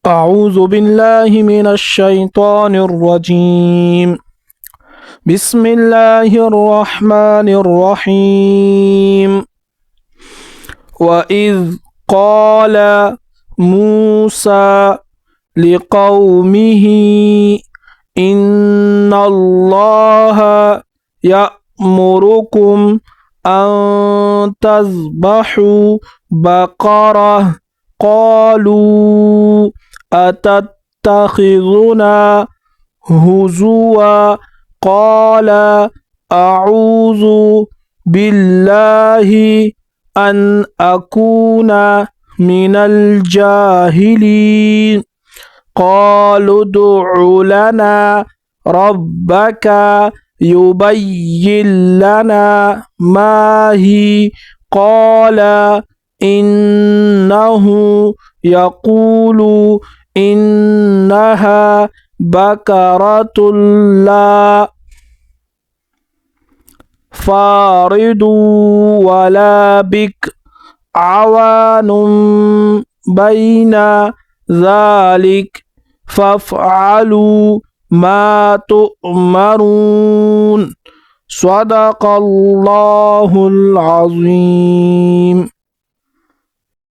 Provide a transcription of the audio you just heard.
أعوذ بالله من الشيطان الرجيم. بسم الله الرحمن الرحيم. وإذ قال موسى لقومه إن الله يأمركم أن تذبحوا بقرة قالوا أتتخذنا هزوا قال أعوذ بالله أن أكون من الجاهلين. قالوا ادع لنا ربك يبين لنا ما هي قال إنه يقول إنها بكرة لا فارض ولا بك عوان بين ذلك فافعلوا ما تؤمرون. صدق الله العظيم.